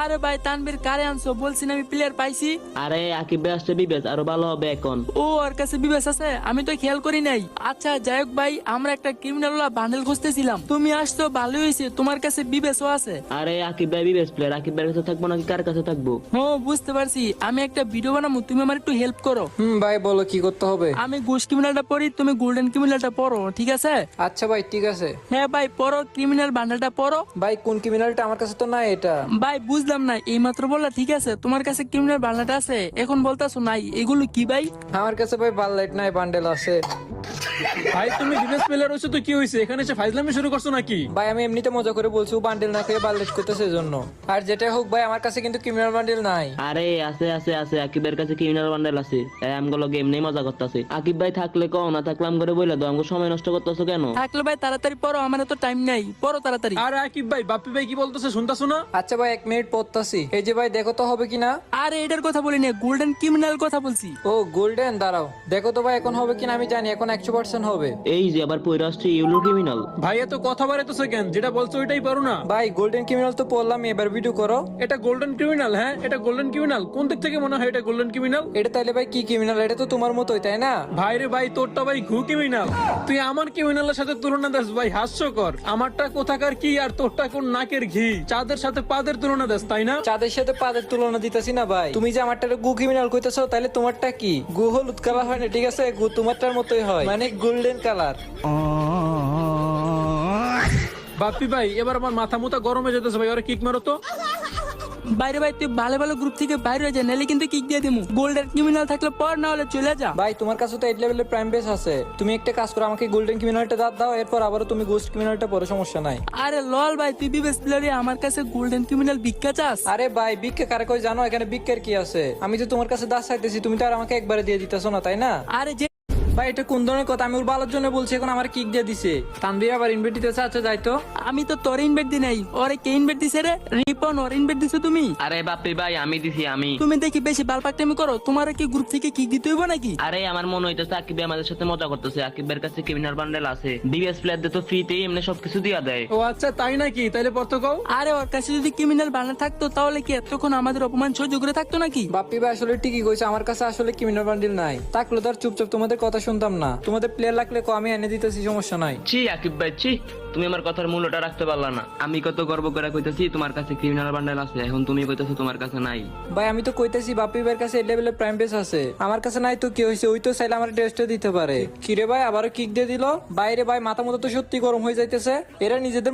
আরে ভাই তানভীর কারে আনছো? বলছি না আমি প্লেয়ার পাইছি। আরে আকিব ভাই আসছে বিবেচ আরো ভালো হবে এখন। ও ওর কাছে বিবেস আছে, আমি তো খেয়াল করি নাই। আচ্ছা যাই হোক ভাই, আমরা একটা ক্রিমিনাল বান্ডেল খুঁজতেছিলাম, তুমি আসছো ভালোই হয়েছে, তোমার কাছে বিবেসও আছে। আরে আকিব ভাই বিবেচ প্লেয়ার, আকিব ভাইয়ের কাছে থাকবো নাকি কার কাছে থাকবো? হ্যাঁ বুঝতে পারছি, আমি একটা ভিডিও বানাবো, তুমি আমার একটু হেল্প করো। ভাই বলো কি করতে হবে? আমি ঘুষ ক্রিমিনালটা পড়ি, তুমি গোল্ডেন ক্রিমিনালটা পড়ো, ঠিক আছে? আচ্ছা ভাই ঠিক আছে। হ্যাঁ ভাই পড়ো, ক্রিমিনাল বান্ডেলটা পড়ো। ভাই কোন ক্রিমিনালটা? আমার কাছে তো নাই এটা। ভাই বুঝলাম না, এই মাত্র বললা ঠিক আছে তোমার কাছে ক্রিমিনাল বান্ডেলটা আছে, এখন বলতাছো নাই, এগুলো কি ভাই? আমার কাছে ভাই বারলাইট নাই, বান্ডেল আছে। ভাই তুমি ডিফেন্স প্লেয়ার হইছো তো কি হইছে? এখানে এসে ফাইজলামি শুরু করছো নাকি? ভাই আমি এমনিতে মজা করে বলছি, ও বান্ডেল না খেয়ে বারলাইট করতেছে এজন্য। আর যেটাই হোক ভাই, আমার কাছে কিন্তু ক্রিমিনাল বান্ডেল নাই। আরে আছে আছে আছে, আকিব ভাইয়ের কাছে ক্রিমিনাল বান্ডেল আছে। আমগুলো গেম নেই মজা করতেছে। আকিব ভাই থাকলে কও, না থাকলাম করে বইলা দাও, আমাকে সময় নষ্ট করতেছো কেন? থাকলে ভাই তাড়াতাড়ি পড়ো, আমার তো টাইম নাই, পড়ো তাড়াতাড়ি। আর আকিব ভাই বাপ্পি ভাই কি বলতেছে শুনতাছো না? আচ্ছা ভাই 1 মিনিট পড়তাছি। এই যে ভাই দেখো তো হবে কিনা। আরে এটার কথা বলি না, গোল্ডেন ক্রিমিনাল কথা বলছি। ও গোল্ডেন, দাঁড়াও দেখো তো ভাই এখন হবে কিনা। আমি জানি এখন 100% হবে। এই যে আবার পয়রা আসছে ইউলো ক্রিমিনাল। ভাই এত কথা বাড়াইতেছে কেন? যেটা বলছো ওইটাই পারো না? ভাই গোল্ডেন ক্রিমিনাল তো পড়লাম, এবার ভিডিও করো। এটা গোল্ডেন ক্রিমিনাল? হ্যাঁ এটা গোল্ডেন ক্রিমিনাল। কোন দিক থেকে মনে হয় এটা গোল্ডেন ক্রিমিনাল? এটা তাইলে ভাই কি ক্রিমিনাল? এটা তো তোমার মতোই তাই না? ভাই রে ভাই, তোরটা ভাই ঘু ক্রিমিনাল। তুই আমার ক্রিমিনালের সাথে তুলনা দেস ভাই, হাস্যকর। আমারটা কোথাকার কি আর তোরটা কোন নাকের ঘি? চাঁদের সাথে পাদের তুলনা দেস তাই না? চাঁদের সাথে পাদের তুলনা দিতেছি না ভাই। তুমি যে আমারটা গু ক্রিমিনাল কইতেছো, তাহলে তোমারটা কি? গু হলুদ কালার হয় না, ঠিক আছে? গু তোমারটার মতোই হয়, মানে গোল্ডেন কালার। বাপ্পি ভাই এবার আমার মাথা মুথা গরম হয়ে যেতেছে ভাই, ওরা কিক মারো তো। বাইরে ভাই তুই ভালো ভালো গ্রুপ থেকে বাইরে হয়ে যা, নাহলে কিন্তু কিক দিয়ে দিমু। গোল্ডেন ক্রিমিনাল থাকলে পর, না হলে চলে যা। ভাই তোমার কাছে তো 8 লেভেলের প্রাইম বেস আছে। তুমি একটা কাজ করো, আমাকে গোল্ডেন ক্রিমিনালটা দাও, এরপর আবারও তুমি গোস্ট ক্রিমিনালটা পরে, সমস্যা নাই। আরে লল ভাই, তুই বিবেস প্লেয়ারে আমার কাছে গোল্ডেন ক্রিমিনাল ভিক্ষা চাস? আরে ভাই ভিক্ষা কারে কই জানো? এখানে ভিক্ষার কি আছে? আমি তো তোমার কাছে দাস চাইতেছি, তুমি তো আর আমাকে একবারে দিয়ে দিতেছো না তাই না? আরে যে ভাই এটা কোন ধরনের কথা? আমি ওর ভালোর জন্য বলছি, এখন আমার কিক দিয়ে দিছে। তানভীর আবার ইনভাইট দিতেছে। আচ্ছা যাই তো। আমি তো তোর ইনভাইট দি নাই, ওরে কে ইনভাইট দিছে রে? রিপন ওর ইনভাইট দিছো তুমি? আরে বাপ্পি ভাই আমি দিছি আমি। তুমি দেখি বেশি বালপাকটামি করো, তোমার কি গ্রুপ থেকে কিক দিতে হইব নাকি? আরে আমার মনে হইতেছে আকিব ভাই আমাদের সাথে মজা করতেছে। আকিব ভাইয়ের কাছে ক্রিমিনাল বান্ডেল আছে, ডিবিএস প্লেয়ারদের তো ফ্রিতেই এমনি সবকিছু দিয়া দেয়। ও আচ্ছা তাই নাকি? তাইলে পর তো কও। আরে ওর কাছে যদি ক্রিমিনাল বান্ডেল থাকতো তাহলে কি এতক্ষণ আমাদের অপমান সহ্য করে থাকতো নাকি? বাপ্পি ভাই আসলে ঠিকই কইছে, আমার কাছে আসলে ক্রিমিনাল বান্ডিল নাই। থাকলে তো আর চুপচাপ তোমাদের কথা শুনতাম না। তোমাদের প্লেয়ার লাগলে আমি এনে দিতেছি, সমস্যা নাই। ছি আকিব ভাই ছি, তুমি আমার কথার মূল্যটা রাখতে পারলা না। আমি কত গর্ব করে কইতেছি তোমার কাছে ক্রিমিনাল বান্ডেল আছে, এখন তুমি কইতেছো তোমার কাছে নাই। ভাই আমি তো কইতেছি বাপ্পি ভাইয়ের কাছে 8 লেভেলের প্রাইম বেস আছে, আমার কাছে নাই তো কি হইছে? ওই তো চাইলে আমার টেস্টে দিতে পারে। কিরে ভাই আবারও কিক দিয়ে দিল। বাইরে ভাই মাথা মতো তো সত্যি গরম হয়ে যাইতেছে। এরা নিজেদের